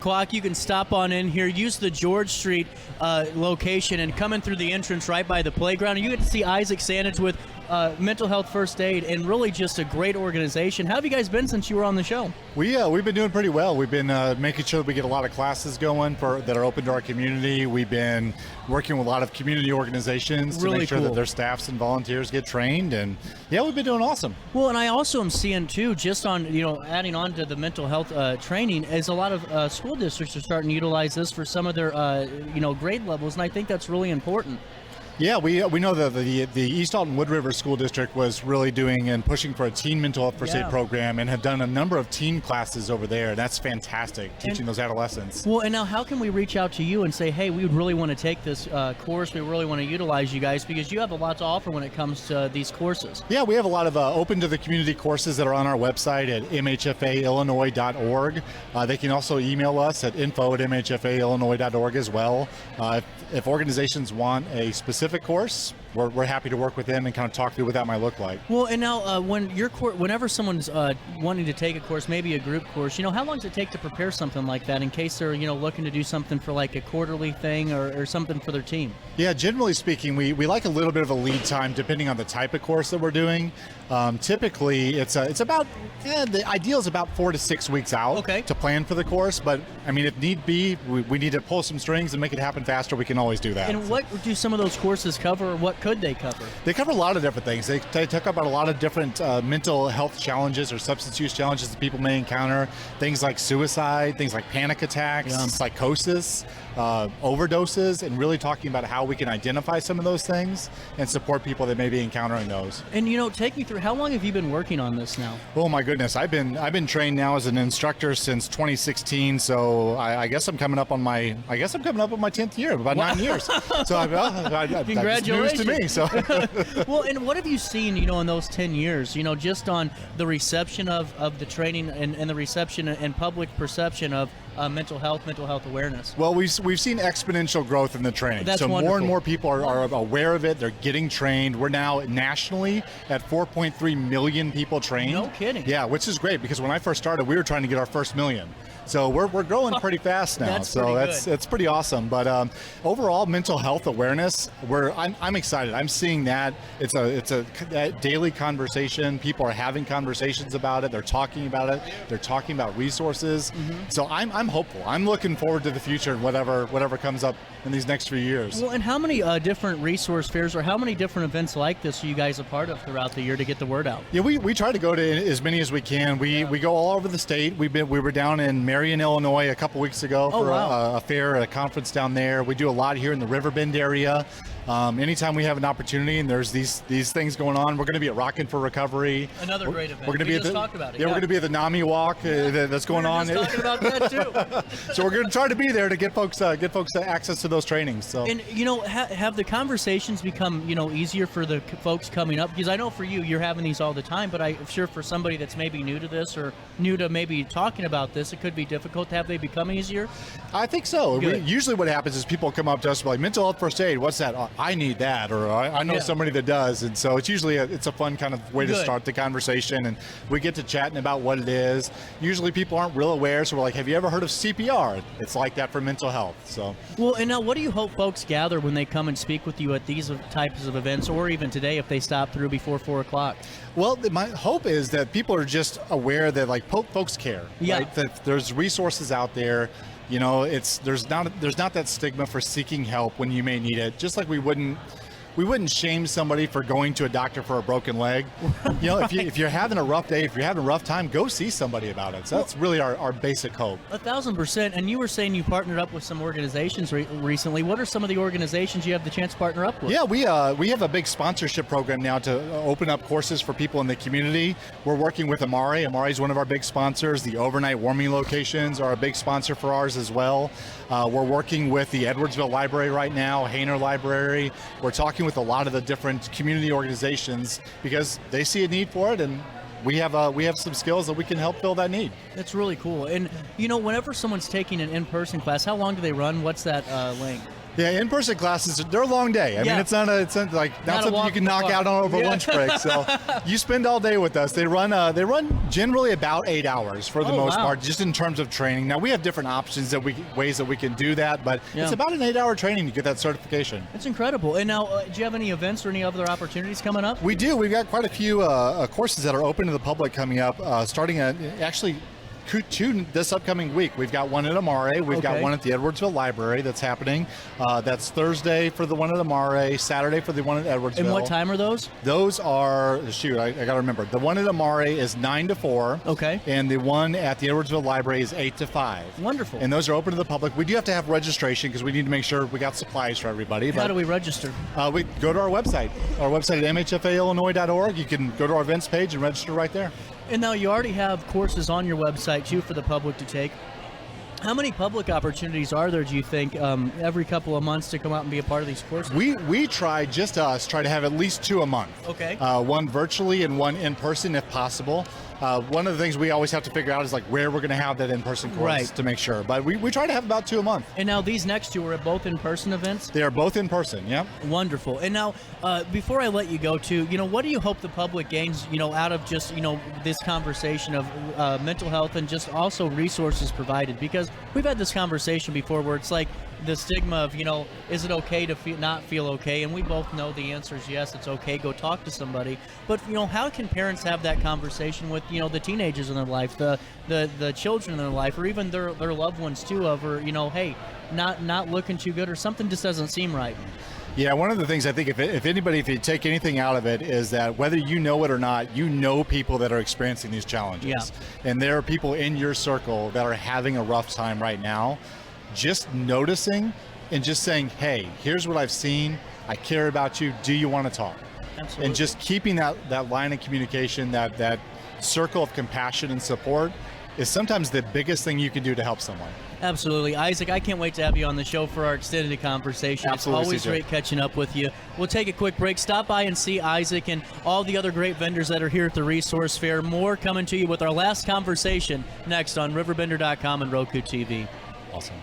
O'clock, you can stop on in here, use the George Street location, and come in through the entrance right by the playground. And you get to see Issac Sandage with Mental Health First Aid, and really just a great organization. How have you guys been since you were on the show? We've been doing pretty well. We've been making sure that we get a lot of classes going that are open to our community. We've been working with a lot of community organizations to make sure that their staffs and volunteers get trained, and yeah, we've been doing awesome. Well, and I also am seeing too, just on adding on to the mental health training, as a lot of school districts are starting to utilize this for some of their grade levels, and I think that's really important. Yeah, we know that the East Alton Wood River School District was really doing and pushing for a teen mental health first aid program, and have done a number of teen classes over there. That's fantastic, teaching those adolescents. Well, and now how can we reach out to you and say, hey, we would really want to take this course, we really want to utilize you guys, because you have a lot to offer when it comes to these courses. Yeah, we have a lot of open to the community courses that are on our website at mhfaillinois.org. They can also email us at info@mhfaillinois.org as well. If organizations want a specific course, we're happy to work with them and kind of talk through what that might look like. Well, and now whenever someone's wanting to take a course, maybe a group course, how long does it take to prepare something like that in case they're looking to do something for like a quarterly thing or something for their team? Yeah, generally speaking, we like a little bit of a lead time depending on the type of course that we're doing. Typically, it's about the ideal is about 4 to 6 weeks out to plan for the course. But I mean, if need be, we need to pull some strings and make it happen faster. We can always do that. And what do some of those courses cover? Or what could they cover? They cover a lot of different things. They talk about a lot of different mental health challenges or substance use challenges that people may encounter. Things like suicide, things like panic attacks, psychosis, overdoses, and really talking about how we can identify some of those things and support people that may be encountering those. And take me through, how long have you been working on this now? Oh my goodness, I've been trained now as an instructor since 2016. So I guess I'm coming up on my 10th year, about 9 years. So congratulations. News to me. So well, and what have you seen, in those 10 years? Just on the reception of the training and the reception and public perception of mental health awareness. Well, we've seen exponential growth in the training. That's so wonderful. More and more people are aware of it. They're getting trained. We're now nationally at 4.3 million people trained. No kidding. Yeah, which is great, because when I first started, we were trying to get our first million. So we're growing pretty fast now. That's pretty awesome. But overall, mental health awareness, I'm excited. I'm seeing that it's a daily conversation. People are having conversations about it. They're talking about it. They're talking about resources. Mm-hmm. So I'm hopeful. I'm looking forward to the future and whatever comes up in these next few years. Well, and how many different resource fairs or how many different events like this are you guys a part of throughout the year to get the word out? Yeah, we try to go to as many as we can. We go all over the state. We were down in Marion, Illinois a couple weeks ago for a fair, a conference down there. We do a lot here in the RiverBend area. Anytime we have an opportunity and there's these things going on, we're going to be at Rockin' for Recovery. Another great event. We're going to be talked about it. Yeah, we're going to be at the NAMI walk that's going on. We're just talking about that too. So we're going to try to be there to get folks access to those trainings. So, and have the conversations become easier for the folks coming up? Because I know for you're having these all the time, but I'm sure for somebody that's maybe new to this or new to maybe talking about this, it could be difficult. Have they become easier? I think so. Usually what happens is people come up to us like, mental health first aid, what's that? I need that, or I know somebody that does. And so it's usually it's a fun kind of way to start the conversation, and we get to chatting about what it is. Usually people aren't real aware, so we're like, have you ever heard of CPR? It's like that for mental health. So well, and now what do you hope folks gather when they come and speak with you at these types of events, or even today if they stop through before 4 o'clock? Well, my hope is that people are just aware that folks care. Right? That there's resources out there. There's not that stigma for seeking help when you may need it. Just like we wouldn't shame somebody for going to a doctor for a broken leg. If you're having a rough day, if you're having a rough time, go see somebody about it. So that's really our basic hope. 1,000%. And you were saying you partnered up with some organizations recently. What are some of the organizations you have the chance to partner up with? Yeah, we have a big sponsorship program now to open up courses for people in the community. We're working with Amari. Amari is one of our big sponsors. The overnight warming locations are a big sponsor for ours as well. We're working with the Edwardsville Library right now, Hainer Library. We're talking with a lot of the different community organizations because they see a need for it, and we have some skills that we can help fill that need. That's really cool. And whenever someone's taking an in-person class, how long do they run? What's that length? Yeah, in-person classes, they're a long day. I mean, it's not like not something you can knock out on over lunch break. So you spend all day with us. They run generally about 8 hours for the most part, just in terms of training. Now we have different options ways that we can do that, but it's about an 8-hour training to get that certification. It's incredible. And now, do you have any events or any other opportunities coming up? We do. We've got quite a few courses that are open to the public coming up, starting at actually two this upcoming week. We've got one at Amare. We've got one at the Edwardsville Library that's happening. That's Thursday for the one at Amare, Saturday for the one at Edwardsville. And what time are those? Those are, I got to remember. The one at Amare is 9 to 4. Okay. And the one at the Edwardsville Library is 8 to 5. Wonderful. And those are open to the public. We do have to have registration because we need to make sure we got supplies for everybody. How do we register? We go to our website. Our website at mhfaillinois.org. You can go to our events page and register right there. And now you already have courses on your website, too, for the public to take. How many public opportunities are there, do you think, every couple of months to come out and be a part of these courses? We try to have at least 2 a month. Okay. One virtually and one in person if possible. One of the things we always have to figure out is like where we're going to have that in-person course to make sure. But we try to have about 2 a month. And now these next two are both in-person events? They are both in person, yeah. Wonderful. And now, before I let you go to, what do you hope the public gains, out of just, this conversation of mental health and just also resources provided? Because we've had this conversation before where it's like the stigma of, is it okay to not feel okay? And we both know the answer is yes, it's okay. Go talk to somebody. But, how can parents have that conversation with, the teenagers in their life, the children in their life, or even their loved ones too, over, hey, not looking too good or something just doesn't seem right? Yeah, one of the things I think if you take anything out of it is that whether you know it or not, people that are experiencing these challenges. Yeah. And there are people in your circle that are having a rough time right now. Just noticing and just saying, hey, here's what I've seen. I care about you. Do you want to talk? Absolutely. And just keeping that line of communication, that circle of compassion and support is sometimes the biggest thing you can do to help someone. Absolutely. Isaac, I can't wait to have you on the show for our extended conversation. Absolutely, it's always great catching up with you. We'll take a quick break. Stop by and see Isaac and all the other great vendors that are here at the Resource Fair. More coming to you with our last conversation next on RiverBender.com and Roku TV. Awesome.